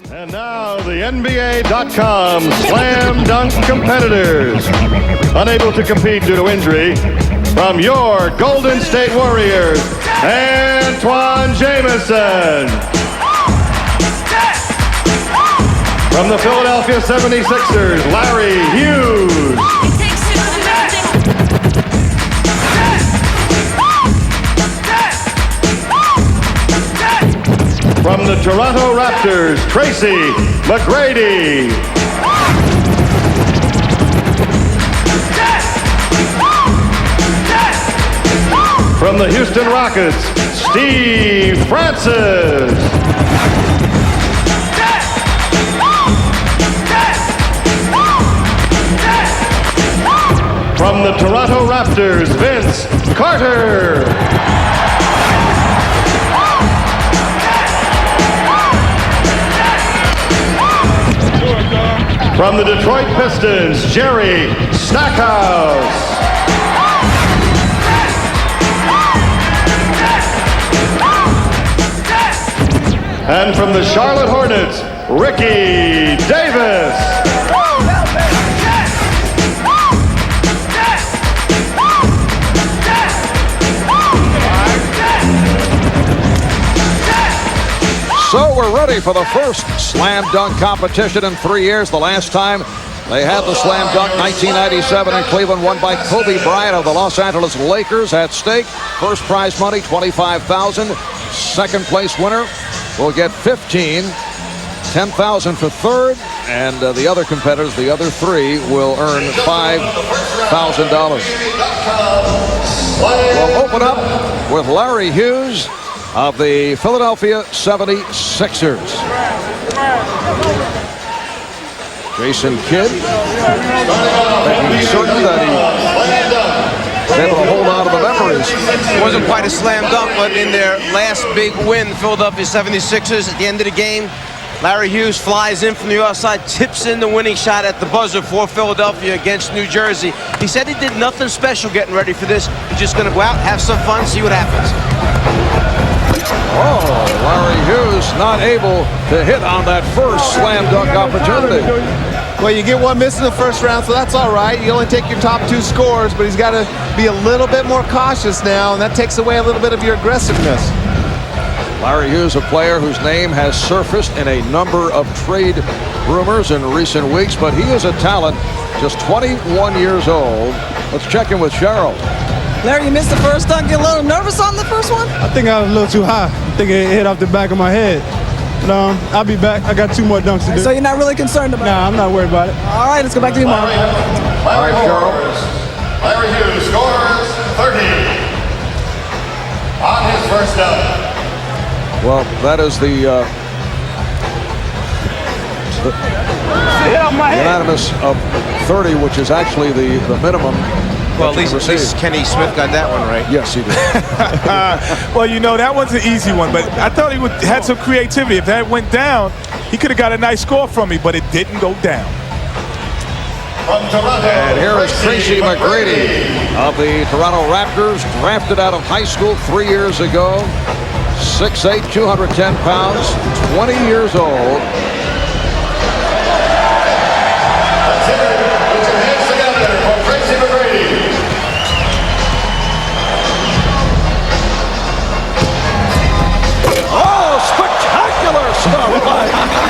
And now the NBA.com slam dunk competitors. Unable to compete due to injury, from your Golden State Warriors, Antoine Jamison. From the Philadelphia 76ers, Larry Hughes. From the Toronto Raptors, Tracy McGrady. From the Houston Rockets, Steve Francis. From the Toronto Raptors, Vince Carter. From the Detroit Pistons, Jerry Stackhouse. And from the Charlotte Hornets, Ricky Davis. So we're ready for the first slam dunk competition in 3 years. The last time they had the slam dunk, 1997 in Cleveland, won by Kobe Bryant of the Los Angeles Lakers. At stake, first prize money, $25,000. Second place winner will get $15,000, $10,000 for third, and the other competitors, the other three, will earn $5,000. We'll open up with Larry Hughes of the Philadelphia 76ers. Jason Kidd making certain that he was able to hold on to the memories. It wasn't quite a slam dunk, but in their last big win, the Philadelphia 76ers, at the end of the game, Larry Hughes flies in from the outside, tips in the winning shot at the buzzer for Philadelphia against New Jersey. He said he did nothing special getting ready for this. He's just going to go out, have some fun, see what happens. Oh, Larry Hughes not able to hit on that first slam dunk opportunity. Well, you get one miss in the first round, so that's all right. You only take your top two scores, but he's got to be a little bit more cautious now, and that takes away a little bit of your aggressiveness. Larry Hughes, a player whose name has surfaced in a number of trade rumors in recent weeks, but he is a talent, just 21 years old. Let's check in with Cheryl. Larry, you missed the first dunk. Get a little nervous on the first one? I think I was a little too high. I think it hit off the back of my head. But I'll be back. I got 2 more dunks to do. So you're not really concerned about it? Nah, I'm not worried about it. All right, let's go back to you, Mark. Larry Hughes scores 30 on his first dunk. Well, that is the unanimous of 30, which is actually the minimum. Well, at least Kenny Smith got that one right. Yes, he did. Well, you know, that one's an easy one, but I thought he had some creativity. If that went down, he could have got a nice score from me, but it didn't go down. And here is Tracy McGrady of the Toronto Raptors, drafted out of high school 3 years ago. 6'8", 210 pounds, 20 years old.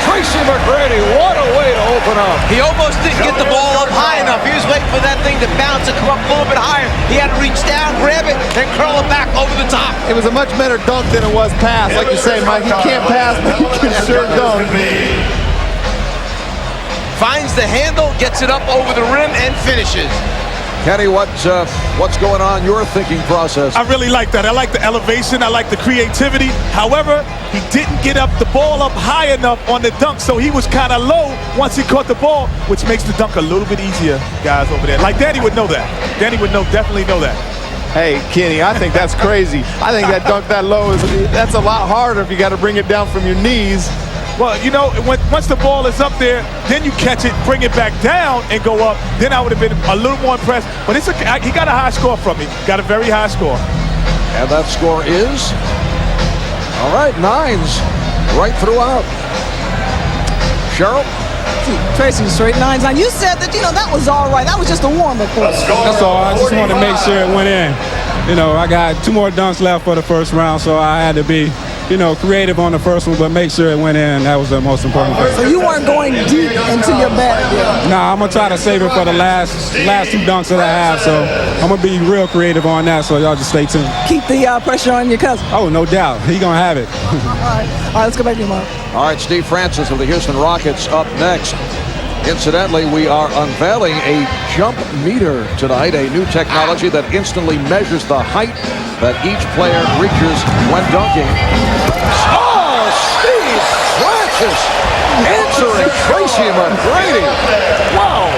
Tracy McGrady, what a way to open up. He almost didn't get the ball up high enough. He was waiting for that thing to bounce and come up a little bit higher. He had to reach down, grab it, then curl it back over the top. It was a much better dunk than it was pass. Like you say, Mike, he can't pass, but he can sure dunk. Finds the handle, gets it up over the rim, and finishes. Kenny, what's going on in your thinking process? I really like that. I like the elevation. I like the creativity. However, he didn't get the ball up high enough on the dunk, so he was kind of low once he caught the ball, which makes the dunk a little bit easier, guys over there. Like Danny would know that. Danny would definitely know that. Hey, Kenny, I think that's crazy. I think that dunk that low that's a lot harder if you got to bring it down from your knees. Well, you know, once the ball is up there, then you catch it, bring it back down, and go up. Then I would have been a little more impressed. But he got a high score from me. Got a very high score. And that score is, all right, 9s right throughout. Cheryl? Tracy, straight 9-9. You said that, that was all right. That was just a warm-up for us. That's all. I just wanted to make sure it went in. I got 2 more dunks left for the first round, so I had to be, creative on the first one, but make sure it went in. That was the most important thing. So you weren't going deep into your bag yet? Nah, I'm going to try to save it for the last 2 dunks that I have, so I'm going to be real creative on that, so y'all just stay tuned. Keep the pressure on your cousin. Oh, no doubt. He going to have it. All right, let's go back to you, Mark. All right, Steve Francis of the Houston Rockets up next. Incidentally, we are unveiling a jump meter tonight, a new technology that instantly measures the height that each player reaches when dunking. Oh, Steve Francis answering Tracy McGrady. Wow.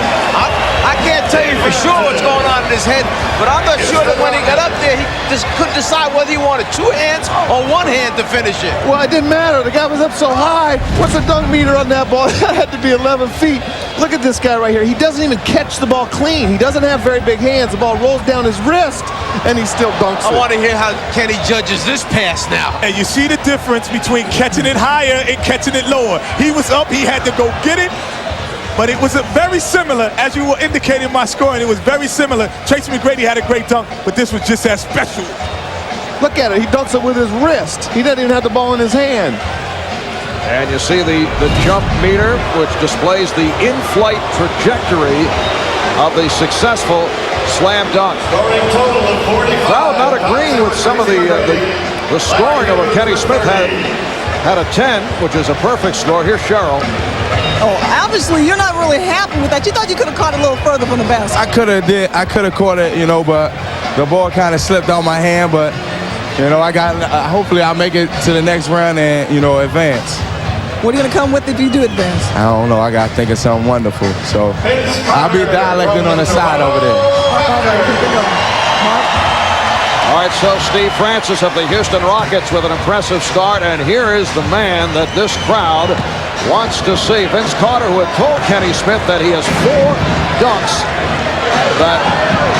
I can't tell you for sure what's going on in his head, but I'm not sure that when he got up there, he just couldn't decide whether he wanted 2 hands or 1 hand to finish it. Well, it didn't matter. The guy was up so high. What's the dunk meter on that ball? That had to be 11 feet. Look at this guy right here. He doesn't even catch the ball clean. He doesn't have very big hands. The ball rolls down his wrist, and he still dunks it. I want to hear how Kenny judges this pass now. And you see the difference between catching it higher and catching it lower. He was up. He had to go get it. But it was very similar, as you were indicating my scoring, it was very similar. Tracy McGrady had a great dunk, but this was just as special. Look at it. He dunks it with his wrist. He doesn't even have the ball in his hand. And you see the jump meter, which displays the in-flight trajectory of the successful slam dunk. Crowd not agreeing with some of the scoring of what Kenny Smith had a 10, which is a perfect score. Here's Cheryl. Oh, obviously you're not really happy with that. You thought you could have caught it a little further from the basket. I could have caught it, but the ball kind of slipped out my hand. But hopefully I'll make it to the next round and advance. What are you gonna come with if you do advance? I don't know. I gotta think of something wonderful. So I'll be dialecting on the side over there. All right, so Steve Francis of the Houston Rockets with an impressive start, and here is the man that this crowd wants to see. Vince Carter, who had told Kenny Smith that he has 4 dunks that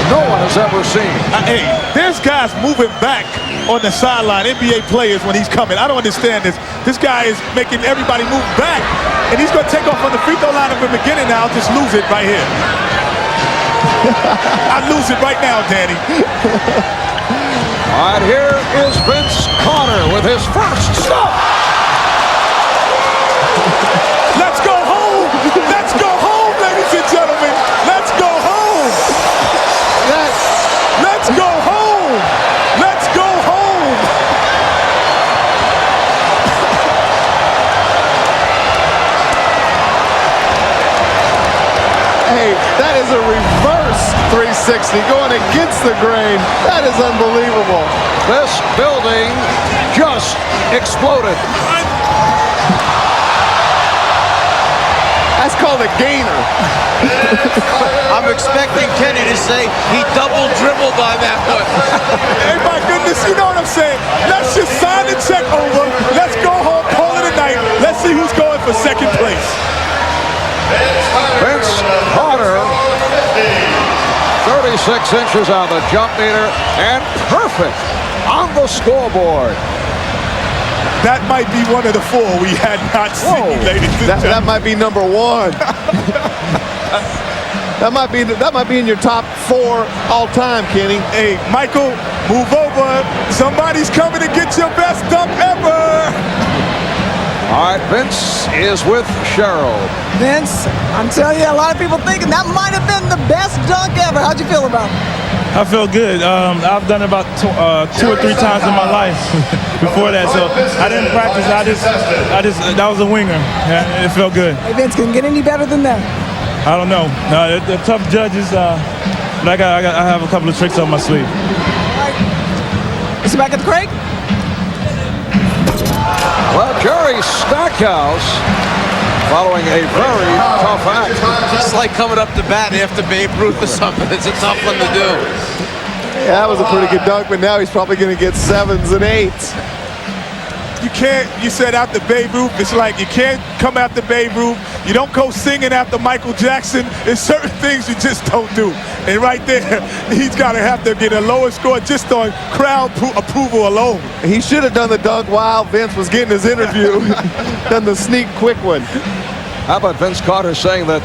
no one has ever seen. Hey, there's guys moving back on the sideline, NBA players, when he's coming. I don't understand this. This guy is making everybody move back, and he's going to take off on the free throw line at the beginning now. I'll just lose it right here. I'll lose it right now, Danny. All right, here is Vince Carter with his first stop. Let's go home. Let's go home, ladies and gentlemen. Let's go home. Let's go home. Let's go home. Hey, that is a reverse 360 going against the grain. That is unbelievable. This building just exploded. That's called a gainer. I'm expecting Kenny to say he double dribbled on that one. Hey, my goodness, you know what I'm saying? Let's just sign the check over. Let's go home, call it a night. Let's see who's going for second place. Vince Carter, 36 inches on the jump meter, and perfect on the scoreboard. That might be one of the 4 we had not seen, ladies and gentlemen. That might be number 1. That might be in your top 4 all time, Kenny. Hey, Michael, move over. Somebody's coming to get your best dunk ever. All right, Vince is with Cheryl. Vince, I'm telling you, a lot of people thinking that might have been the best dunk ever. How'd you feel about it? I feel good. I've done it about 2 or 3 times in my life before that, so I didn't practice. I just that was a winger. It felt good. Hey, Vince, can it get any better than that? I don't know. They're tough judges, but I have a couple of tricks on my sleeve. All right. Let's back at the Craig. Well, Jerry Stackhouse, following a very tough act. It's like coming up to bat after Babe Ruth or something. It's a tough one to do. Yeah, that was a pretty good dunk, but now he's probably going to get 7s and 8s. You can't, you said after Babe Ruth, it's like you can't come after Babe Ruth. You don't go singing after Michael Jackson. There's certain things you just don't do. And right there, he's got to have to get a lower score just on crowd approval alone. He should have done the dunk while Vince was getting his interview. Done the sneak quick one. How about Vince Carter saying that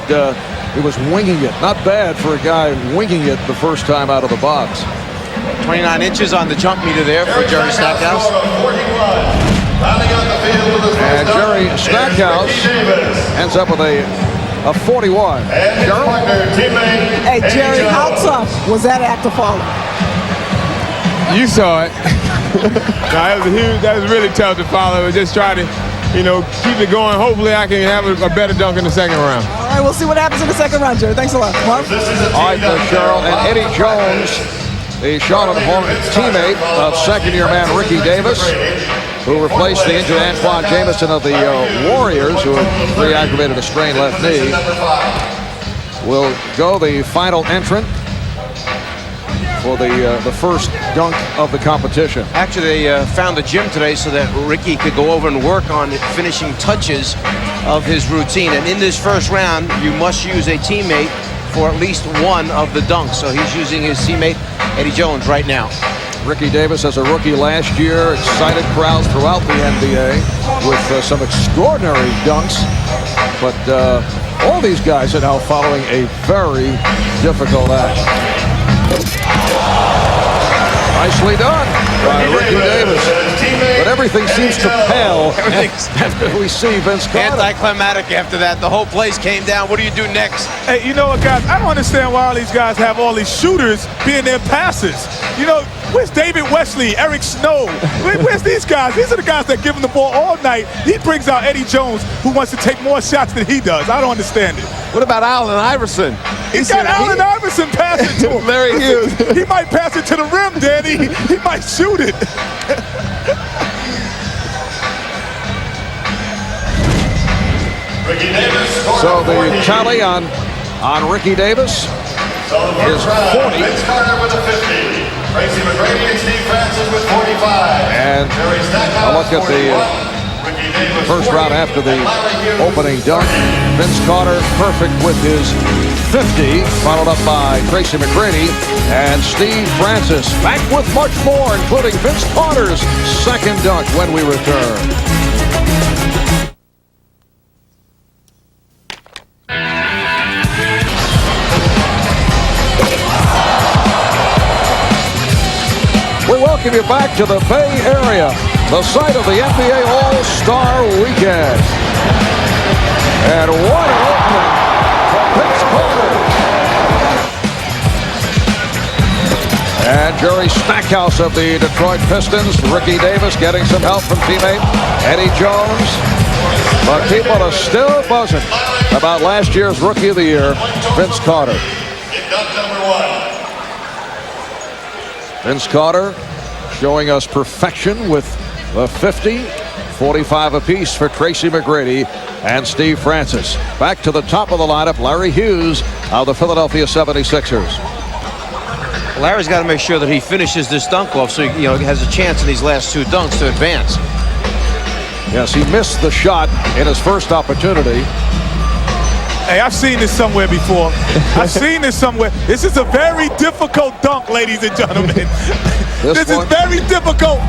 he was winging it? Not bad for a guy winging it the first time out of the box. 29 inches on the jump meter there for Jerry Stackhouse. And Jerry Stackhouse ends up with a 41. Hey, Jerry, how tough was that act of falling? You saw it. That was really tough to follow. Just try to, keep it going. Hopefully I can have a better dunk in the second round. All right, we'll see what happens in the second round, Jerry. Thanks a lot. Marv? All right, Cheryl. And Eddie Jones, the Charlotte Hornets teammate of second-year man Ricky Davis, who replaced the injured Antoine Jameson of the Warriors, who had re-aggravated a strained left knee, will go the final entrant for the first dunk of the competition. Actually, they found a gym today so that Ricky could go over and work on finishing touches of his routine. And in this first round, you must use a teammate for at least one of the dunks. So he's using his teammate, Eddie Jones, right now. Ricky Davis, as a rookie last year, excited crowds throughout the NBA with some extraordinary dunks. But all these guys are now following a very difficult act. Nicely done by Ricky Davis. But everything seems to pale after we see Vince Carter. Anticlimactic after that. The whole place came down. What do you do next? Hey, you know what, guys? I don't understand why all these guys have all these shooters being their passers. Where's David Wesley, Eric Snow? Where's these guys? These are the guys that give him the ball all night. He brings out Eddie Jones, who wants to take more shots than he does. I don't understand it. What about Allen Iverson? He's got Allen Iverson passing to him. Larry Hughes. He might pass it to the rim, Danny. He might shoot it. So the tally on Ricky Davis is 40. Vince Carter with a 50. Tracy McGrady and Steve Francis with 45. And a look at the first round after the opening dunk. Vince Carter perfect with his 50, followed up by Tracy McGrady and Steve Francis. Back with much more, including Vince Carter's second dunk when we return. We welcome you back to the Bay Area, the site of the NBA All-Star Weekend. And what an opening for Vince Carter. And Jerry Stackhouse of the Detroit Pistons. Ricky Davis getting some help from teammate Eddie Jones. But people are still buzzing about last year's Rookie of the Year, Vince Carter. Vince Carter showing us perfection with the 50, 45 apiece for Tracy McGrady and Steve Francis. Back to the top of the lineup, Larry Hughes of the Philadelphia 76ers. Larry's got to make sure that he finishes this dunk off so he has a chance in these last two dunks to advance. Yes, he missed the shot in his first opportunity. Hey, I've seen this somewhere before. I've seen this somewhere. This is a very difficult dunk, ladies and gentlemen. This is very difficult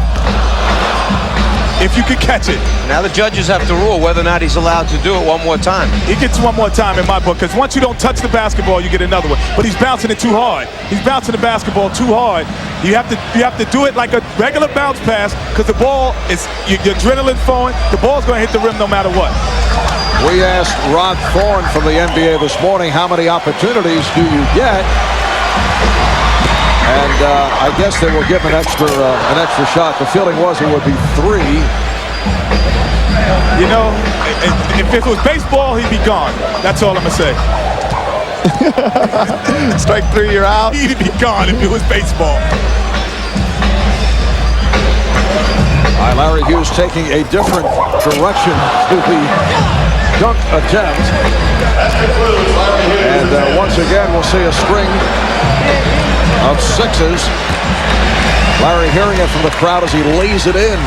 if you can catch it. Now the judges have to rule whether or not he's allowed to do it one more time. He gets one more time in my book, because once you don't touch the basketball, you get another one. But he's bouncing it too hard. He's bouncing the basketball too hard. You have to do it like a regular bounce pass, because the ball is your adrenaline flowing. The ball's going to hit the rim no matter what. We asked Rod Thorne from the NBA this morning, how many opportunities do you get? And I guess they will give an extra shot. The feeling was it would be 3. If it was baseball, he'd be gone. That's all I'm going to say. Strike 3, you're out. He'd be gone if it was baseball. All right, Larry Hughes taking a different direction to the dunk attempt. And once again, we'll see a string of 6s. Larry hearing it from the crowd as he lays it in.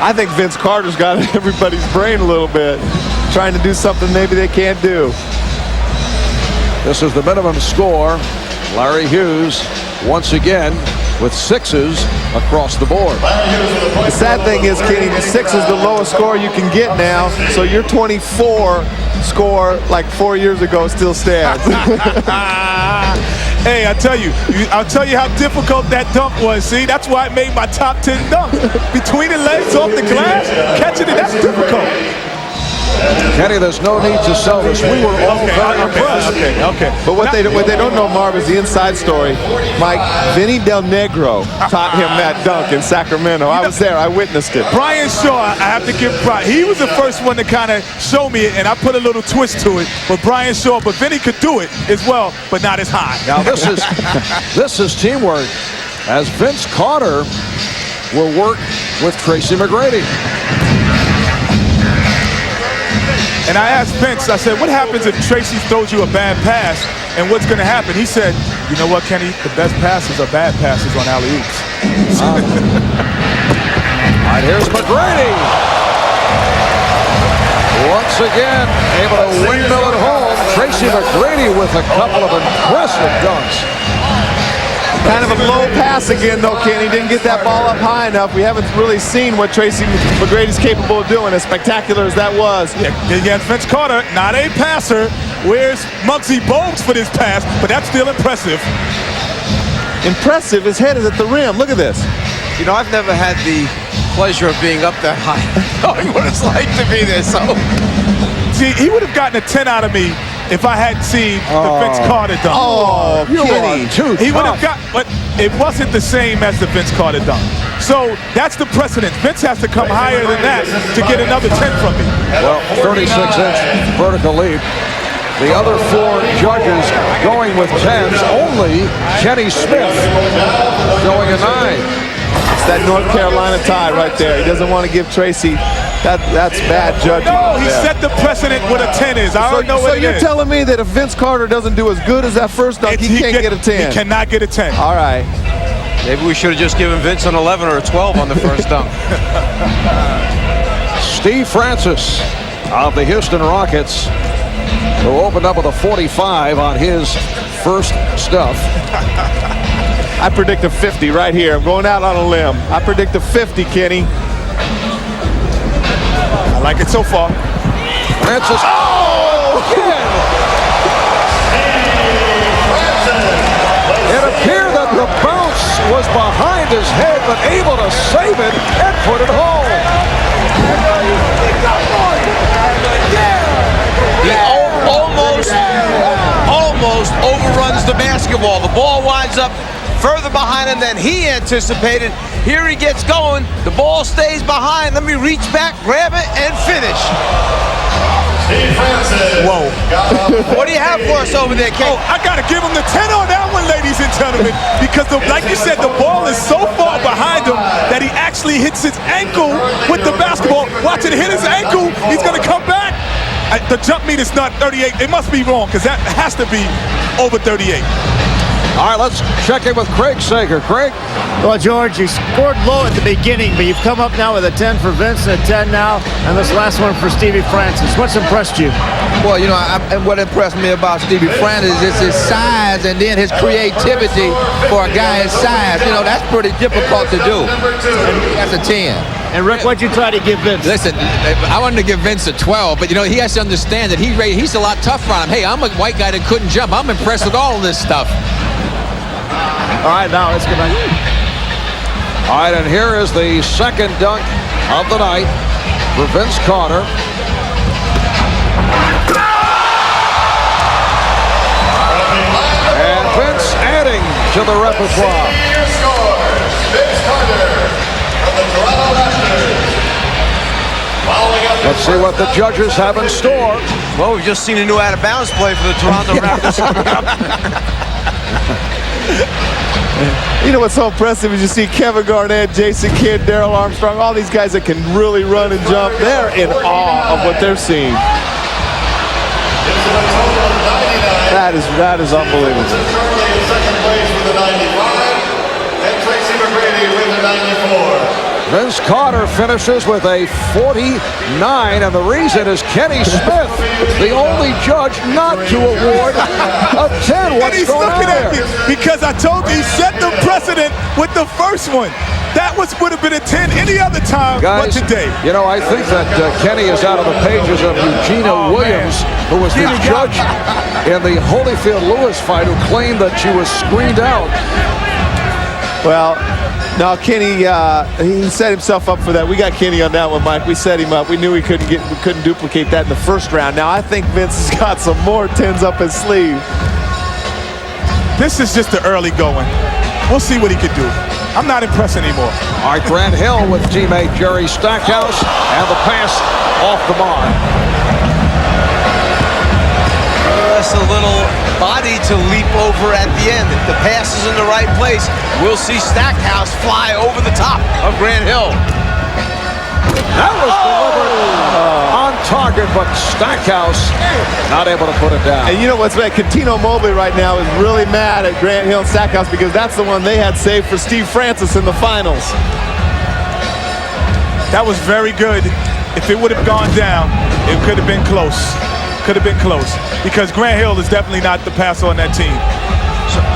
I think Vince Carter's got everybody's brain a little bit, trying to do something maybe they can't do. This is the minimum score. Larry Hughes once again with 6s across the board. The sad thing is, Kenny, 6 is the lowest score you can get now, so your 24 score like 4 years ago still stands. Hey, I'll tell you how difficult that dunk was. See, that's why I made my top 10 dunk. Between the legs, off the glass, catching it, that's difficult. Kenny, there's no need to sell this. We were all very impressed. Okay. But what they don't know, Marv, is the inside story. Mike, Vinny Del Negro taught him that dunk in Sacramento. I was there. I witnessed it. Brian Shaw, I have to give Brian. He was the first one to kind of show me it, and I put a little twist to it. But Brian Shaw, but Vinny could do it as well, but not as high. Now this is teamwork, as Vince Carter will work with Tracy McGrady. And I asked Vince, I said, what happens if Tracy throws you a bad pass, and what's going to happen? He said, you know what, Kenny? The best passes are bad passes on alley-oops. All right, here's McGrady. Once again, able to windmill it home. Tracy McGrady with a couple of impressive dunks. Kind of a low pass again, though, Kenny. Didn't get that ball up high enough. We haven't really seen what Tracy McGrady's capable of doing, as spectacular as that was. Yeah, against Vince Carter, not a passer. Where's Muggsy Bogues for this pass? But that's still impressive. Impressive. His head is at the rim. Look at this. You know, I've never had the pleasure of being up that high, knowing what it's like to be there. So, see, he would have gotten a 10 out of me if I hadn't seen the Vince Carter dunk. Oh, Kenny. He would have got, but it wasn't the same as the Vince Carter dunk. So that's the precedent. Vince has to come higher than that to get another 10 from me. Well, 36-inch vertical leap. The other 4 judges going with 10s. Only Kenny Smith showing a 9. It's that North Carolina tie right there. He doesn't want to give Tracy. That's bad judgment. No, he set the precedent what a 10 is. I already know what it is. So you're telling me that if Vince Carter doesn't do as good as that first dunk, he can't get a 10? He cannot get a 10. All right. maybe we should have just given Vince an 11 or a 12 on the first dunk. Steve Francis of the Houston Rockets, who opened up with a 45 on his first stuff. I predict a 50 right here. I'm going out on a limb. I predict a 50, Kenny. I like it so far. Francis. Oh! Again. It appeared that the bounce was behind his head, but able to save it and put it home. He almost overruns the basketball. The ball winds up further behind him than he anticipated. Here he gets going. The ball stays behind. Let me reach back, grab it, and finish. Whoa. What do you have for us over there, Kate? Oh, I got to give him the 10 on that one, ladies and gentlemen, because like you said, the ball is so far behind him that he actually hits his ankle with the basketball. Watch it hit his ankle. He's going to come back. The jump meter's not 38. It must be wrong, because that has to be over 38. All right, let's check in with Craig Sager. Craig? Well, George, you scored low at the beginning, but you've come up now with a 10 for Vince and a 10 now, and this last one for Stevie Francis. What's impressed you? Well, you know, and what impressed me about Stevie Francis is his size and then his creativity for a guy his size. You know, that's pretty difficult to do. That's a 10. And Rick, what'd you try to give Vince? Listen, I wanted to give Vince a 12, but you know, he has to understand that he's a lot tougher on him. Hey, I'm a white guy that couldn't jump. I'm impressed with all of this stuff. All right, now let's get back. All right, and here is the second dunk of the night for Vince Carter. And Vince adding to the repertoire. Let's see what the judges have in store. Well, we've just seen a new out-of-bounds play for the Toronto Raptors coming up. You know what's so impressive is you see Kevin Garnett, Jason Kidd, Darrell Armstrong, all these guys that can really run and jump. They're in awe of what they're seeing. That is unbelievable. Second place with the 95, and Tracy McGrady with the 94. Vince Carter finishes with a 49, and the reason is Kenny Smith, the only judge not to award a 10. What's and he's going on looking at there? me because I told you he set the precedent with the first one. That would have been a 10 any other time but Guys, today. you know, I think that Kenny is out of the pages of Eugenia Williams, who was the judge in the Holyfield-Lewis fight, who claimed that she was screened out. Well, no, Kenny, he set himself up for that. We got Kenny on that one, Mike. We set him up. We knew we couldn't duplicate that in the first round. Now I think Vince has got some more 10s up his sleeve. This is just the early going. We'll see what he can do. I'm not impressed anymore. All right, Grant Hill with teammate Jerry Stackhouse, and the pass off the mark. Just a little body to leap over at the end. If the pass is in the right place, we'll see Stackhouse fly over the top of Grant Hill. That was delivered on target, but Stackhouse not able to put it down. And you know what's bad? Catino Mobley right now is really mad at Grant Hill and Stackhouse because that's the one they had saved for Steve Francis in the finals. That was very good. If it would have gone down, it could have been close. Could have been close. Because Grant Hill is definitely not the passer on that team.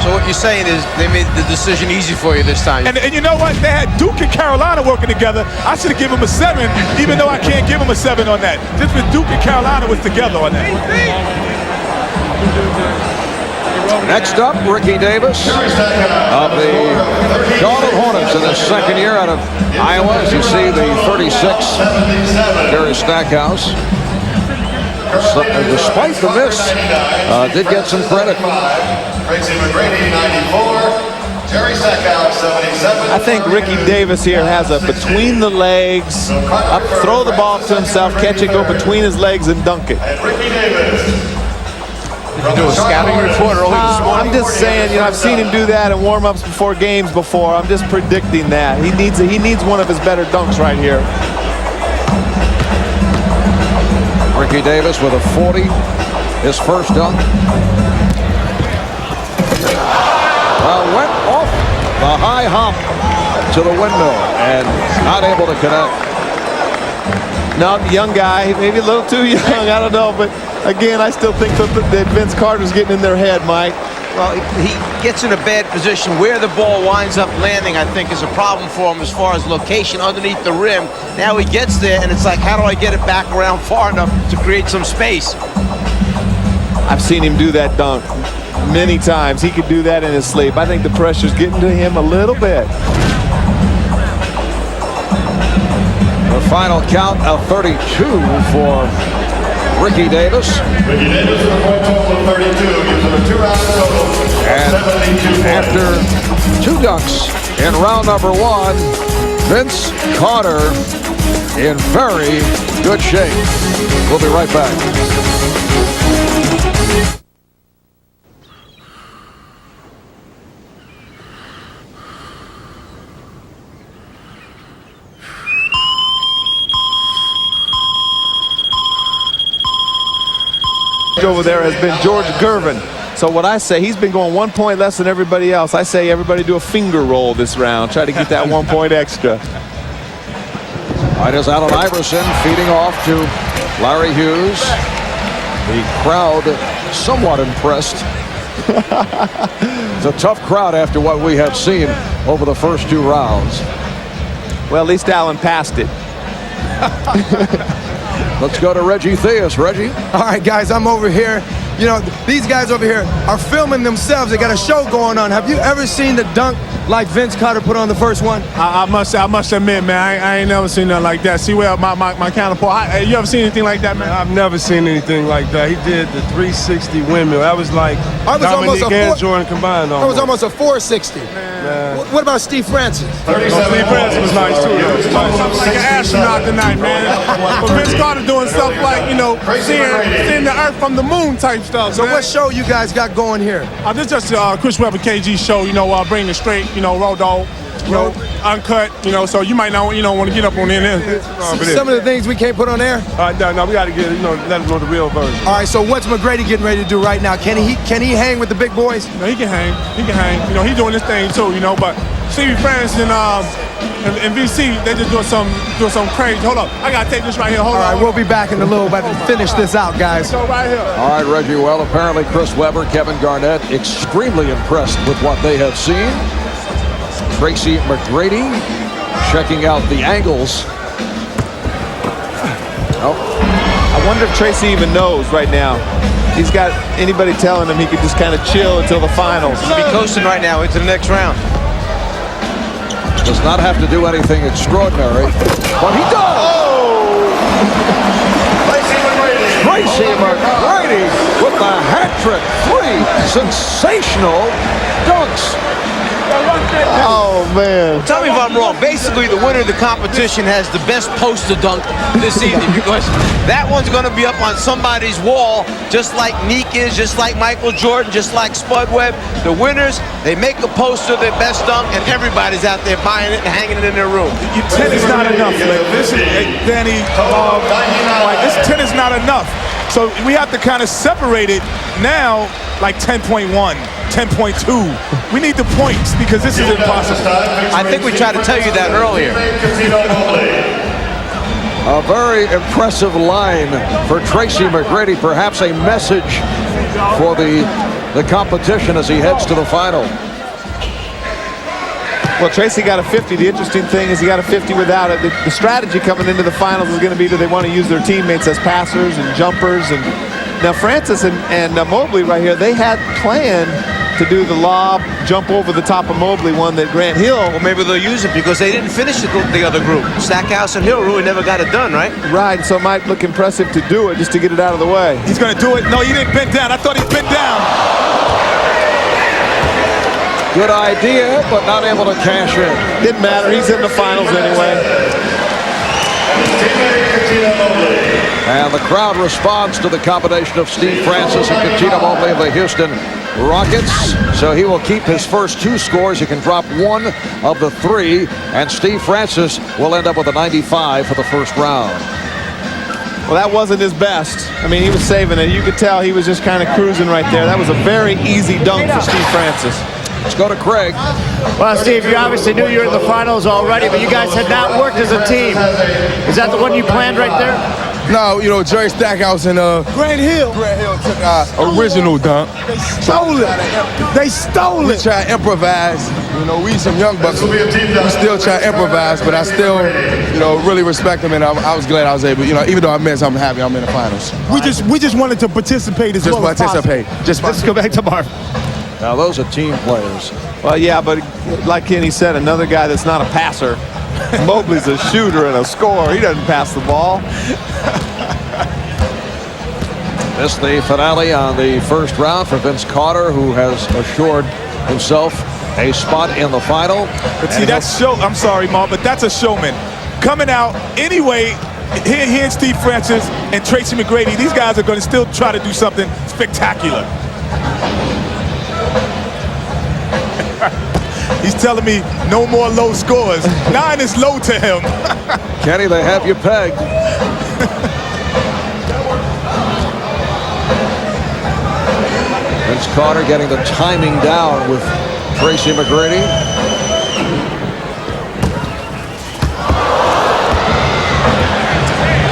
So what you're saying is they made the decision easy for you this time. And you know what? They had Duke and Carolina working together. I should have given him a 7, even though I can't give him a 7 on that. Just with Duke and Carolina was together on that. Next up, Ricky Davis of the Charlotte Hornets in his second year out of Iowa. As you see, the 36, Jerry Stackhouse. So, despite the miss, did get some credit. Tracy McGrady, 94. Jerry Stackhouse, 77. I think Ricky Davis here has a between the legs, up, throw the ball to himself, catch it, go between his legs, and dunk it. Ricky Davis. Do a scouting report early this morning. I'm just saying, you know, I've seen him do that in warm-ups before games before. I'm just predicting that. He needs one of his better dunks right here. Ricky Davis with a 40, his first dunk. Went off the high hop to the windmill and not able to connect. No, young guy, maybe a little too young, I don't know, but again, I still think that Vince Carter's getting in their head, Mike. Well, he gets in a bad position. Where the ball winds up landing, I think, is a problem for him as far as location underneath the rim. Now he gets there, and it's like, how do I get it back around far enough to create some space? I've seen him do that dunk many times. He could do that in his sleep. I think the pressure's getting to him a little bit. The final count of 32 for Ricky Davis. Ricky Davis with a point total of 32, gives him a 2-round total. And after 2 dunks in round number 1, Vince Carter in very good shape. We'll be right back. Over there has been George Gervin. So what I say, he's been going 1 point less than everybody else. I say everybody do a finger roll this round. Try to get that 1 point extra. Right as Allen Iverson feeding off to Larry Hughes. The crowd somewhat impressed. It's a tough crowd after what we have seen over the first 2 rounds. Well, at least Allen passed it. Let's go to Reggie Theus. Reggie? All right, guys, I'm over here. You know, these guys over here are filming themselves. They got a show going on. Have you ever seen the dunk like Vince Carter put on the first one? I must admit, man, I ain't never seen nothing like that. See, well, my counterpart, you ever seen anything like that, man? I've never seen anything like that. He did the 360 windmill. That was like Dominique and Jordan combined. That was almost a 460. What about Steve Francis? Steve Francis was nice, too. Something like an astronaut tonight, man. But Vince Carter doing stuff like, you know, seeing the earth from the moon type stuff. So what show you guys got going here? This is just Chris Webber KG show, you know, bring it straight, you know, Road Dogg. uncut, so you might not, want to get up on there. Some of the things we can't put on air? No, we got to get, let them know the real version. All right, so what's McGrady getting ready to do right now? Can he hang with the big boys? No, he can hang. He's doing this thing too, but Stevie Francis and VC, they just doing some crazy. Hold up, I got to take this right here. Hold on. All right, we'll be back in a little bit to finish this out, guys. Go right here. All right, Reggie. Well, apparently Chris Webber, Kevin Garnett, extremely impressed with what they have seen. Tracy McGrady checking out the angles. Oh. I wonder if Tracy even knows right now. He's got anybody telling him he could just kind of chill until the finals. He'll be coasting right now into the next round. Does not have to do anything extraordinary, but he does! Oh! Tracy McGrady with the hat trick. 3 sensational dunks. Oh, man. Tell me if I'm wrong. Basically, the winner of the competition has the best poster dunk this evening because that one's going to be up on somebody's wall, just like Neek is, just like Michael Jordan, just like Spud Webb. The winners, they make a poster of their best dunk, and everybody's out there buying it and hanging it in their room. 10 is not enough. This is, Danny, this 10 is not enough. So we have to kind of separate it now, like 10.1, 10.2. We need the points because this is impossible. I think we tried to tell you that earlier. A very impressive line for Tracy McGrady. Perhaps a message for the competition as he heads to the final. Well, Tracy got a 50. The interesting thing is he got a 50 without it. The strategy coming into the finals is going to be, do they want to use their teammates as passers and jumpers? And now Francis and Mobley right here, they had planned to do the lob, jump over the top of Mobley, one that Grant Hill. Well, maybe they'll use it because they didn't finish the other group. Stackhouse and Hill really never got it done, right? Right, so it might look impressive to do it just to get it out of the way. He's going to do it. No, he didn't bend down. I thought he bent down. Good idea, but not able to cash in. Didn't matter. He's in the finals anyway. And the crowd responds to the combination of Steve Francis and Cuttino Mobley of the Houston Rockets. So he will keep his first 2 scores. He can drop 1 of the 3. And Steve Francis will end up with a 95 for the first round. Well, that wasn't his best. I mean, he was saving it. You could tell he was just kind of cruising right there. That was a very easy dunk for Steve Francis. Let's go to Craig. Well, Steve, you obviously knew you were in the finals already, but you guys had not worked as a team. Is that the one you planned right there? No, Jerry Stackhouse and Grant Hill took our original dunk. They stole it. They stole We it. try to improvise. We some young bucks. We still try to improvise, but I still, really respect them, and I was glad I was able. Even though I missed, I'm happy I'm in the finals. We just wanted to participate as well as participate. Let's go back to Marv. Now, those are team players. Well, yeah, but like Kenny said, another guy that's not a passer. Mobley's a shooter and a scorer. He doesn't pass the ball. This the finale on the first round for Vince Carter, who has assured himself a spot in the final. But see, I'm sorry, Marv, but that's a showman. Coming out anyway, he and Steve Francis and Tracy McGrady, these guys are going to still try to do something spectacular. He's telling me no more low scores. 9 is low to him. Kenny, they have you pegged. Vince Carter getting the timing down with Tracy McGrady.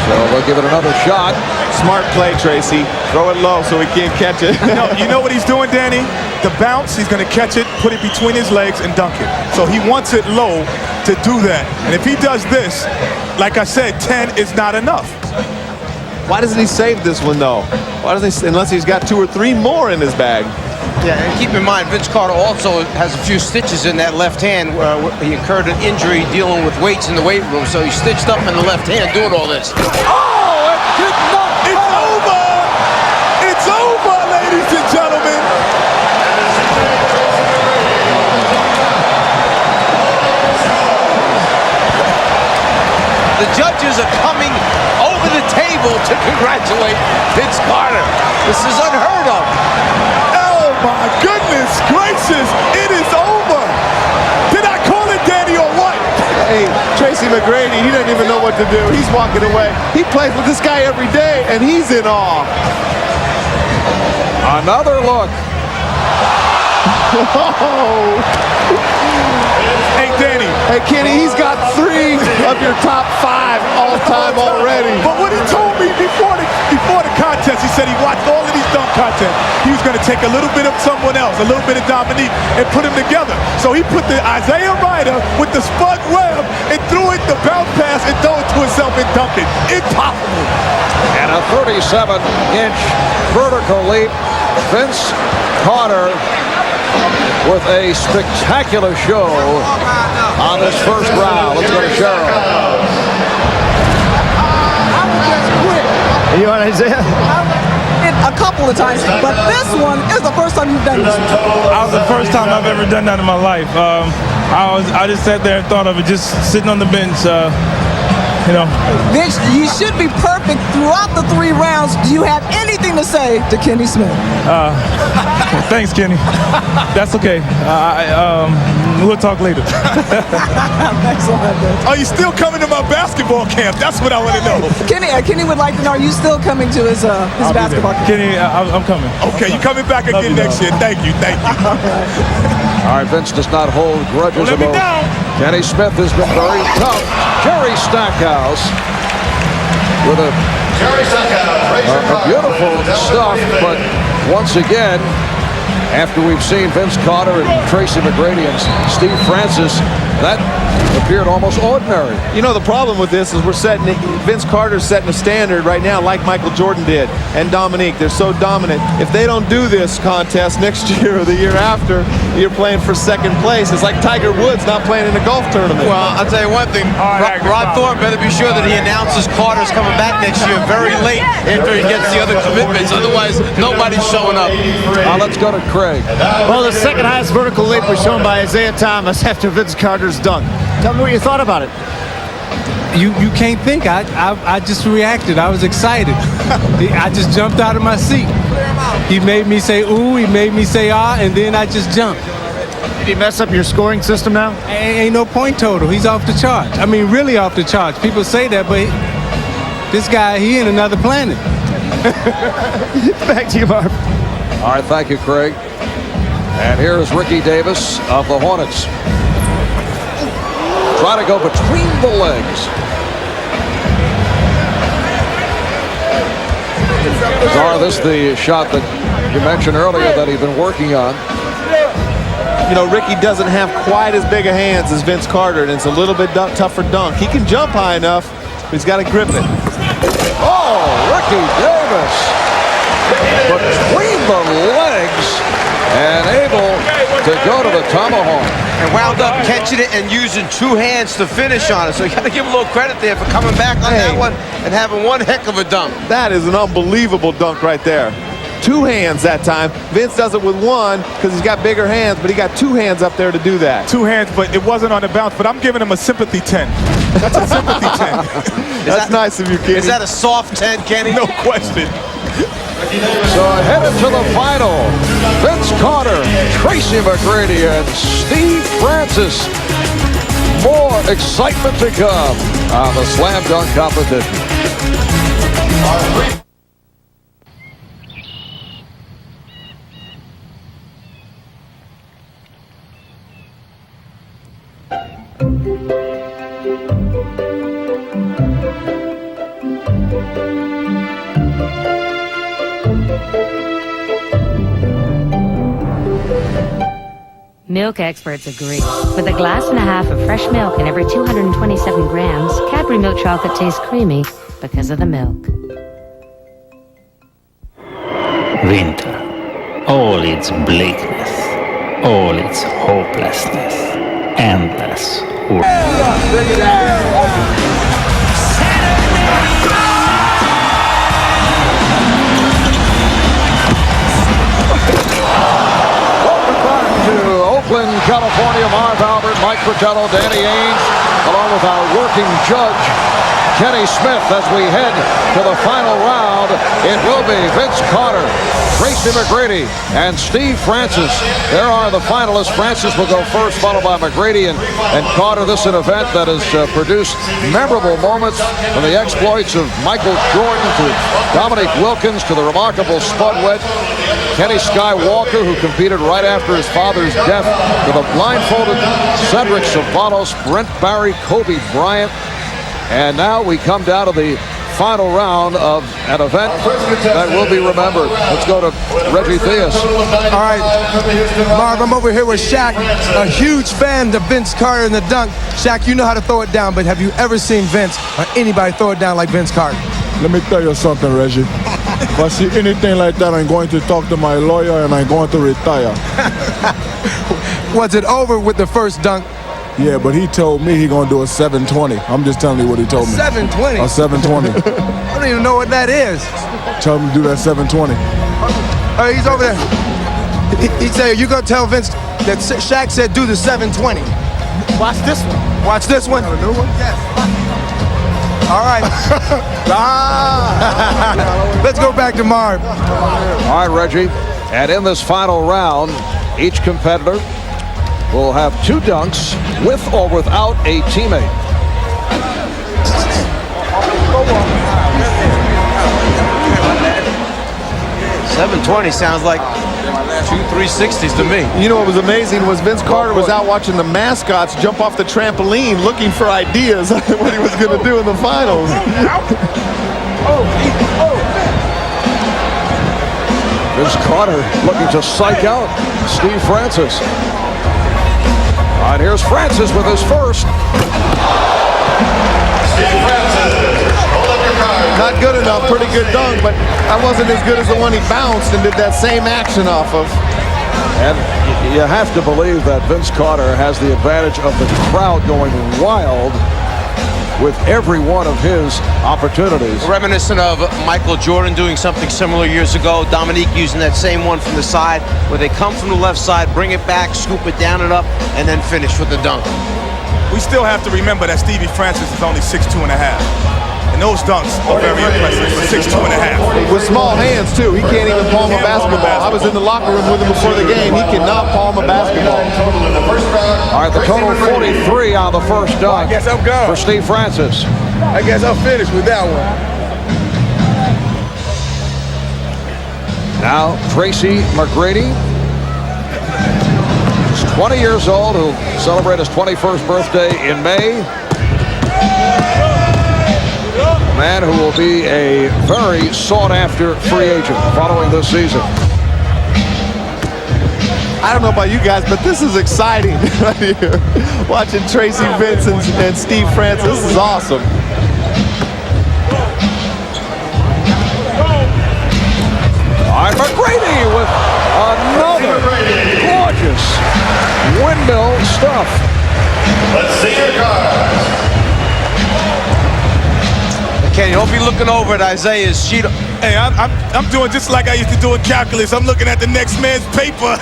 So they'll give it another shot. Smart play, Tracy. Throw it low so he can't catch it. You know what he's doing, Danny? The bounce, he's going to catch it, put it between his legs, and dunk it. So he wants it low to do that. And if he does this, like I said, 10 is not enough. Why doesn't he save this one, though? Why doesn't he, unless he's got 2 or 3 more in his bag? Yeah, and keep in mind, Vince Carter also has a few stitches in that left hand. He incurred an injury dealing with weights in the weight room, so he's stitched up in the left hand doing all this. Oh, it did not. It's over. It's over, ladies and gentlemen. The judges are coming over the table to congratulate Vince Carter. This is unheard of. Oh, my goodness gracious. It is over. Did I call it, Danny, Tracy McGrady, he doesn't even know what to do. He's walking away. He plays with this guy every day, and he's in awe. Another look. Hey, Danny. Hey, Kenny, he's got 3 of your top 5 all-time already. But what he told me before the contest, he said he watched all of these dunk contests. He was going to take a little bit of someone else, a little bit of Dominique, and put them together. So he put the Isaiah Ryder with the spud web and threw it the bounce pass and threw it to himself and dunked it. Impossible. And a 37-inch vertical leap. Vince Carter with a spectacular show on this first round. Let's go to Cheryl. I would just quit. You on Isaiah? A couple of times, but this one is the first time you've done this. That was the first time I've ever done that in my life. I just sat there and thought of it, just sitting on the bench. You know, Vince, you should be perfect throughout the 3 rounds. Do you have anything to say to Kenny Smith? thanks, Kenny. That's okay. We'll talk later. Thanks a lot, Vince. Are you still coming to my basketball camp? That's what I want to know. Kenny would like to know, are you still coming to his basketball camp? Kenny, I'm coming. Okay, you coming back again next year. Thank you. All right, Vince does not hold grudges about Kenny Smith has been very tough. Jerry Stackhouse with a beautiful stuff, but once again, after we've seen Vince Carter and Tracy McGrady and Steve Francis, that appeared almost ordinary. You know, the problem with this is Vince Carter's setting a standard right now like Michael Jordan did, and Dominique. They're so dominant. If they don't do this contest next year or the year after, you're playing for second place. It's like Tiger Woods not playing in a golf tournament. Well, I'll tell you one thing. Rod Thorne better be sure that he announces Carter's coming back next year very late after he gets the other commitments. Otherwise, nobody's showing up. Let's go to Craig. Well, the second highest vertical leap was shown by Isaiah Thomas after Vince Carter's dunk. Tell me what you thought about it. You can't think. I just reacted. I was excited. I just jumped out of my seat. He made me say ooh, he made me say ah, and then I just jumped. Did he mess up your scoring system now? Ain't no point total. He's off the charts. I mean, really off the charts. People say that, but this guy, he in another planet. Back to you, Marv. All right, thank you, Craig. And here is Ricky Davis of the Hornets. Try to go between the legs. Czar, this is the shot that you mentioned earlier that he'd been working on. You know, Ricky doesn't have quite as big a hands as Vince Carter, and it's a little bit tougher dunk. He can jump high enough, but he's got to grip it. Oh, Ricky Davis between the legs and able to go to the tomahawk. And wound up catching it and using 2 hands to finish on it. So you got to give him a little credit there for coming back on that one and having one heck of a dunk. That is an unbelievable dunk right there. 2 hands that time. Vince does it with 1 because he's got bigger hands, but he got 2 hands up there to do that. 2 hands, but it wasn't on the bounce. But I'm giving him a sympathy 10. That's a sympathy 10. That's nice of you, Kenny. Is that a soft 10, Kenny? No question. So headed to the final, Vince Carter, Tracy McGrady, and Steve Francis. More excitement to come on the slam dunk competition. Milk experts agree. With a glass and a half of fresh milk in every 227 grams, Cadbury milk chocolate tastes creamy because of the milk. Winter. All its bleakness. All its hopelessness. Endless. Oakland, California, Marv Albert, Mike Fratello, Danny Ainge, along with our working judge, Kenny Smith, as we head to the final round round, it will be Vince Carter, Tracy McGrady, and Steve Francis. There are the finalists. Francis will go first, followed by McGrady and Carter. This is an event that has produced memorable moments from the exploits of Michael Jordan to Dominique Wilkins to the remarkable Spud Webb, Kenny Skywalker, who competed right after his father's death, to the blindfolded Cedric Ceballos, Brent Barry, Kobe Bryant. And now we come down to the final round of an event that will be remembered. Let's go to Reggie Theus. All right, Marv, I'm over here with Shaq, a huge fan of Vince Carter in the dunk. Shaq, you know how to throw it down, but have you ever seen Vince or anybody throw it down like Vince Carter? Let me tell you something, Reggie. If I see anything like that, I'm going to talk to my lawyer and I'm going to retire. Was it over with the first dunk? Yeah, but he told me he's going to do a 720. I'm just telling you what he told me. 720? A 720. I don't even know what that is. Tell him to do that 720. Oh, he's over there. He said, you going to tell Vince that Shaq said do the 720. Watch this one. Watch this one? A new one? Yes. All right. Let's go back to Marv. All right, Reggie. And in this final round, each competitor will have 2 dunks with or without a teammate. 720 sounds like 2 360s to me. You know what was amazing was Vince Carter was out watching the mascots jump off the trampoline looking for ideas on what he was going to do in the finals. Vince Carter looking to psych out Steve Francis. All right, here's Francis with his first. Steve Francis, hold up your card. Not good enough, pretty good dunk, but that wasn't as good as the one he bounced and did that same action off of. And you have to believe that Vince Carter has the advantage of the crowd going wild with every one of his opportunities. Reminiscent of Michael Jordan doing something similar years ago. Dominique using that same one from the side, where they come from the left side, bring it back, scoop it down and up, and then finish with the dunk. We still have to remember that Stevie Francis is only 6'2 and a half. And those dunks are very impressive for 6'2 and a half. With small hands, too. He can't even palm a basketball. I was in the locker room with him before the game. He cannot palm a basketball. All right, the total 43 on the first dunk I guess I'm gone. for Steve Francis. I guess I'll finish with that one. Now, Tracy McGrady. He's 20 years old. He'll celebrate his 21st birthday in May. A man who will be a very sought-after free agent following this season. I don't know about you guys, but this is exciting right here. Watching Tracy Vince and Steve Francis. This is awesome. All right, McGrady with another gorgeous windmill stuff. Let's see your cards. Kenny, don't be looking over at Isaiah's sheet. Hey, I'm doing just like I used to do in calculus. I'm looking at the next man's paper.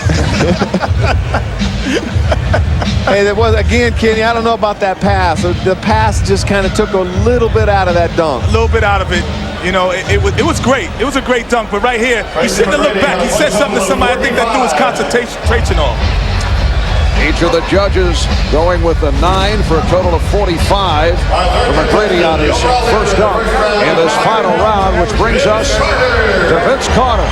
Hey, there was, again, Kenny, I don't know about that pass. The pass just kind of took a little bit out of that dunk. A little bit out of it. You know, it was great. It was a great dunk, but right here, he shouldn't have looked back. He said something to somebody. I think that threw his concentration off. Each of the judges going with a 9 for a total of 45 for McGrady on his first dunk in this final round, which brings us to Vince Carter.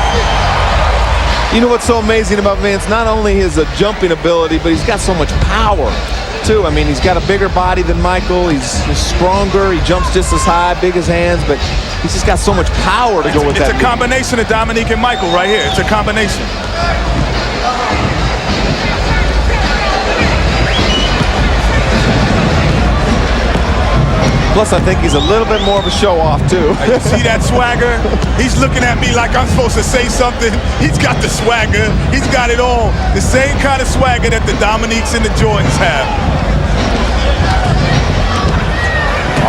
You know what's so amazing about Vince? Not only his jumping ability, but he's got so much power, too. I mean, he's got a bigger body than Michael. He's stronger. He jumps just as high, big as hands, but he's just got so much power to go with that. It's a combination of Dominique and Michael right here. It's a combination. Plus, I think he's a little bit more of a show-off, too. You see that swagger? He's looking at me like I'm supposed to say something. He's got the swagger. He's got it all. The same kind of swagger that the Dominiques and the Jordans have.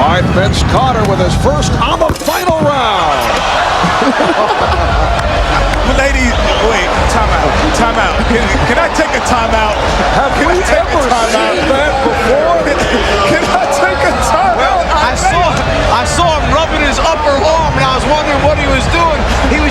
All right, Vince Carter with his first on the final round. Ladies, wait, timeout. Can I take a timeout? Have we ever seen that before? Can I take a timeout? I saw him rubbing his upper arm, and I was wondering what he was doing.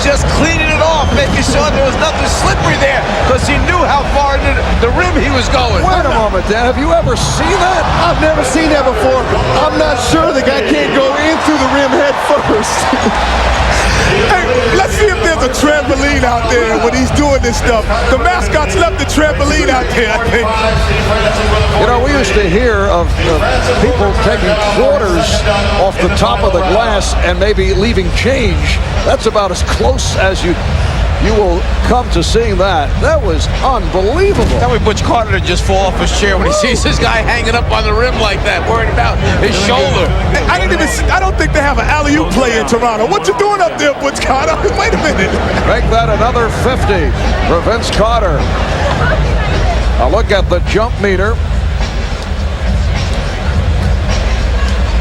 just cleaning it off, making sure there was nothing slippery there, because he knew how far into the rim he was going. Wait a moment, Dan. Have you ever seen that? I've never seen that before. I'm not sure the guy can't go in through the rim head first. Hey, let's see if there's a trampoline out there when he's doing this stuff. The mascots left the trampoline out there, I think. You know, we used to hear of people taking quarters off the top of the glass and maybe leaving change. That's about as close as you will come to seeing that. That was unbelievable. Tell me Butch Carter to just fall off his chair when he sees this guy hanging up on the rim like that, worried about his shoulder. I don't think they have an alley-oop play in Toronto. What you doing up there, Butch Carter? Wait a minute. Make that another 50 for Vince Carter. A look at the jump meter.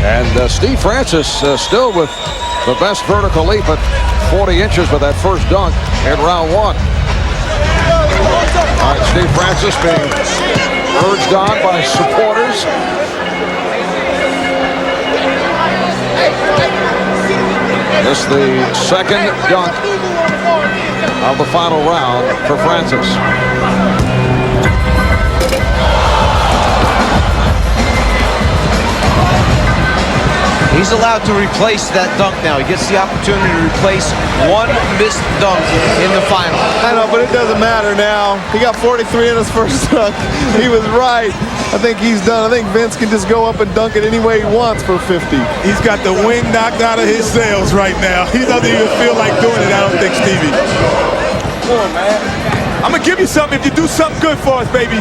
And Steve Francis still with the best vertical leap at 40 inches with that first dunk in round one. All right, Steve Francis being urged on by supporters. This is the second dunk of the final round for Francis. He's allowed to replace that dunk now. He gets the opportunity to replace one missed dunk in the final. I know, but it doesn't matter now. He got 43 in his first dunk. He was right. I think he's done. I think Vince can just go up and dunk it any way he wants for 50. He's got the wind knocked out of his sails right now. He doesn't even feel like doing it, I don't think, Stevie. Come on, man. I'm going to give you something if you do something good for us, baby.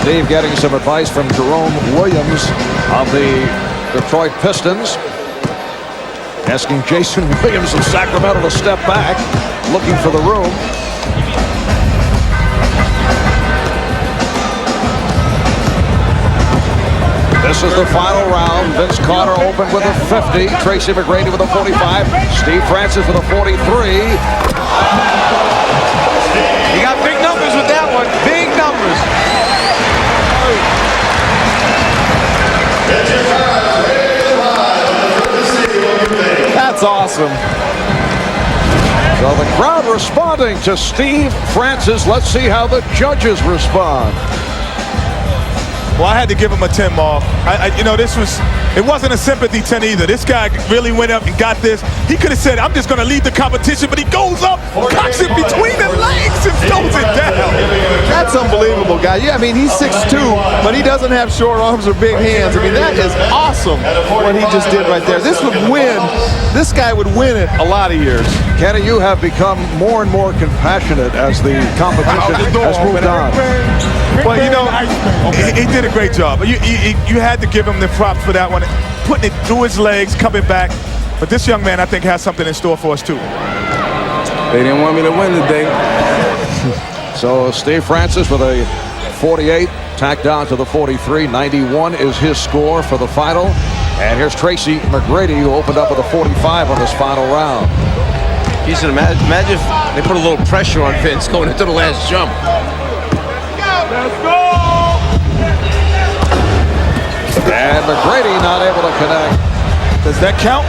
Steve getting some advice from Jerome Williams of the Detroit Pistons. Asking Jason Williams of Sacramento to step back, looking for the room. This is the final round. Vince Carter opened with a 50. Tracy McGrady with a 45. Steve Francis with a 43. He got big numbers with that one. Big numbers. That's awesome. So the crowd responding to Steve Francis. Let's see how the judges respond. Well, I had to give him a 10, Marv. You know, it wasn't a sympathy 10 either. This guy really went up and got this. He could have said, I'm just going to lead the competition, but he goes up, cocks it between the legs and throws it down. That's unbelievable, guy. Yeah, I mean, he's 6'2", but he doesn't have short arms or big hands. I mean, that is awesome what he just did right there. This would win. This guy would win it a lot of years. Kenny, you have become more and more compassionate as the competition has moved on. Well, you know, he did a great job. You had to give him the props for that one. Putting it through his legs, coming back. But this young man, I think, has something in store for us, too. They didn't want me to win today. So Steve Francis with a 48, tacked down to the 43. 91 is his score for the final. And here's Tracy McGrady, who opened up with a 45 on this final round. You can imagine if they put a little pressure on Vince going into the last jump. Let's go! And McGrady not able to connect. Does that count?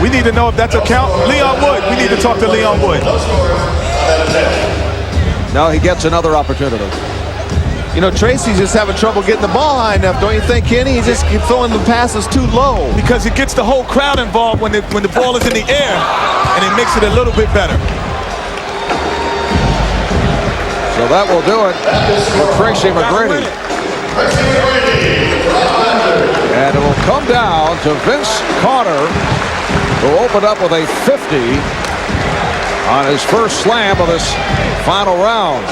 We need to know if that's a count. Leon Wood. We need to talk to Leon Wood. Now he gets another opportunity. You know, Tracy's just having trouble getting the ball high enough, don't you think, Kenny? He's just throwing the passes too low. Because it gets the whole crowd involved when the ball is in the air, and it makes it a little bit better. So that will do it for Tracy McGrady. And it will come down to Vince Carter, who opened up with a 50 on his first slam of this final round.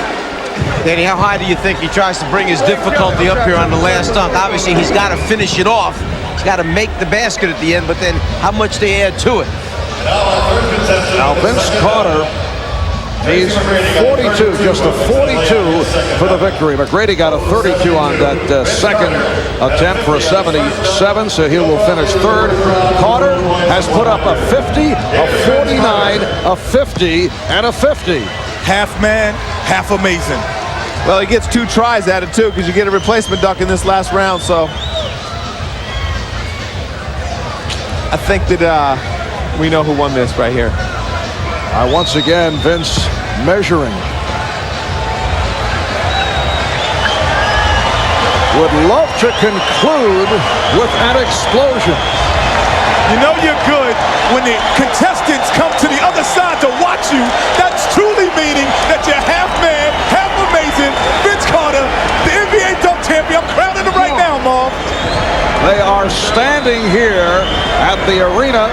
Danny, how high do you think he tries to bring his difficulty up here on the last dunk? Obviously, he's got to finish it off. He's got to make the basket at the end, but then how much they add to it? Now, Vince Carter, he's 42, just a 42 for the victory. McGrady got a 32 on that second attempt for a 77, so he will finish third. Carter has put up a 50, a 49, a 50, and a 50. Half man, half amazing. Well, he gets 2 tries at it, too, because you get a replacement dunk in this last round, so I think that we know who won this right here. Once again, Vince measuring. Would love to conclude with an explosion. You know you're good when the contestants come to the other side to watch you. That's truly meaning that you're half man, half amazing. Vince Carter, the NBA dunk champion. I'm crowning him right now, Mom. They are standing here at the arena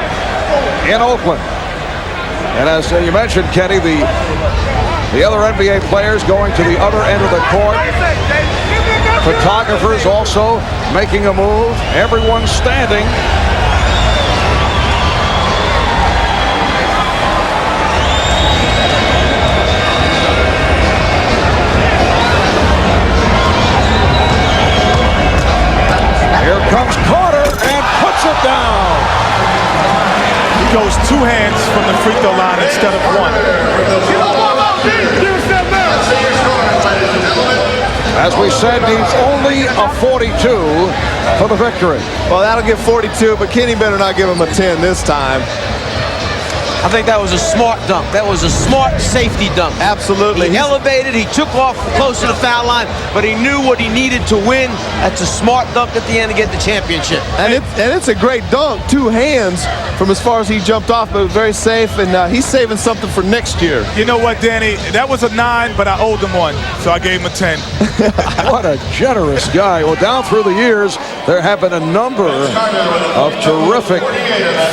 in Oakland. And as you mentioned, Kenny, the other NBA players going to the other end of the court. Photographers also making a move. Everyone standing. Here comes Carter and puts it down. He goes 2 hands from the free throw line instead of 1. As we said, needs only a 42 for the victory. Well, that'll give 42, but Kenny better not give him a 10 this time. I think that was a smart dunk. That was a smart safety dunk. Absolutely. He elevated, he took off close to the foul line, but he knew what he needed to win. That's a smart dunk at the end to get the championship. And it's a great dunk. 2 hands from as far as he jumped off, but very safe, and he's saving something for next year. You know what, Danny? That was a 9, but I owed him 1, so I gave him a 10. What a generous guy. Well, down through the years, there have been a number of terrific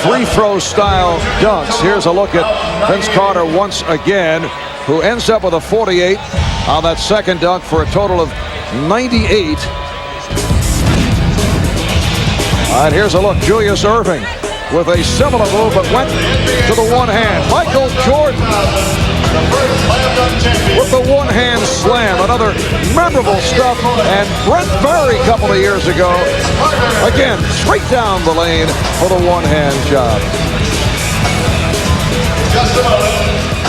free throw style dunks. Here's a look at Vince Carter once again, who ends up with a 48 on that second dunk for a total of 98. And here's a look, Julius Erving with a similar move, but went to the one hand. Michael Jordan with the one-hand slam, another memorable stuff. And Brent Barry a couple of years ago, again, straight down the lane for the one-hand job.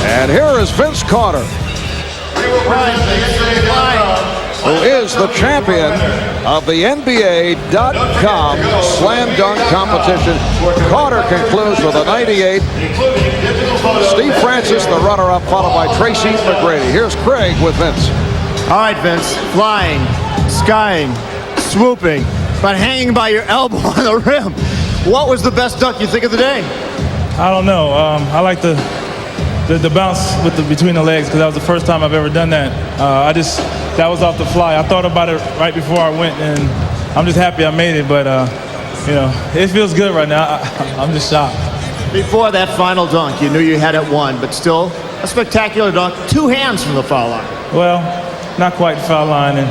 And here is Vince Carter, who is the champion of the NBA.com slam dunk competition. Carter concludes with a 98. Steve Francis, the runner-up, followed by Tracy McGrady. Here's Craig with Vince. All right, Vince. Flying, skying, swooping, but hanging by your elbow on the rim. What was the best dunk you think of the day? I don't know. I like the bounce with between the legs, because that was the first time I've ever done that. That was off the fly. I thought about it right before I went, and I'm just happy I made it. But you know, it feels good right now. I'm just shocked. Before that final dunk, you knew you had it won, but still a spectacular dunk. 2 hands from the foul line. Well, not quite the foul line, and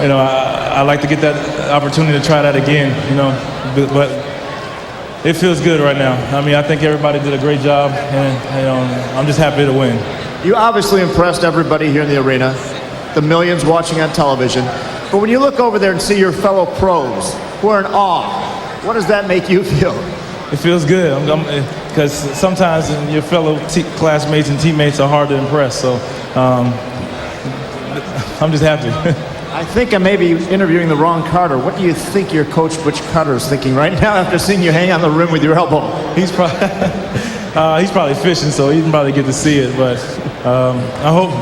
you know, I like to get that opportunity to try that again. You know, but it feels good right now. I mean, I think everybody did a great job, and you know, I'm just happy to win. You obviously impressed everybody here in the arena, the millions watching on television. But when you look over there and see your fellow pros who are in awe, what does that make you feel? It feels good, because sometimes your fellow classmates and teammates are hard to impress. So I'm just happy. I think I may be interviewing the wrong Carter. What do you think your coach, Butch Carter, is thinking right now after seeing you hang on the rim with your elbow? He's probably fishing, so he didn't probably get to see it. But I hope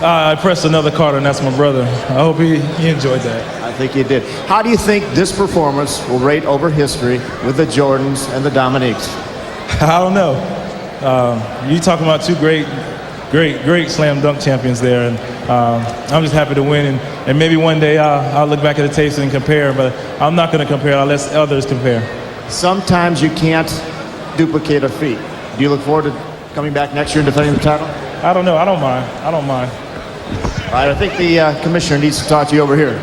I impressed another Carter, and that's my brother. I hope he enjoyed that. I think he did. How do you think this performance will rate over history with the Jordans and the Dominiques? I don't know. You talking about 2 great slam dunk champions there, and I'm just happy to win, and maybe one day I'll look back at the tapes and compare, but I'm not going to compare. I'll let others compare. Sometimes you can't duplicate a feat. Do you look forward to coming back next year and defending the title? I don't know. I don't mind. All right, I think the commissioner needs to talk to you over here.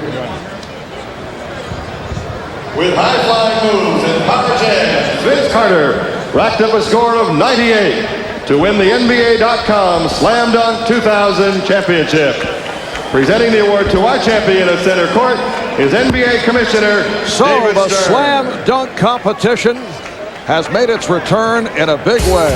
With high-flying moves and power jams, Vince Carter racked up a score of 98 to win the NBA.com Slam Dunk 2000 Championship. Presenting the award to our champion at center court is NBA Commissioner David the Stern. slam dunk competition has made its return in a big way.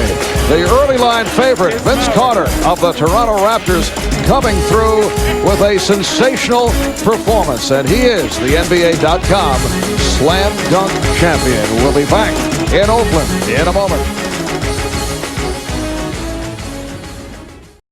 The early line favorite, Vince Carter of the Toronto Raptors, coming through with a sensational performance, and he is the NBA.com Slam Dunk Champion. We'll be back in Oakland in a moment.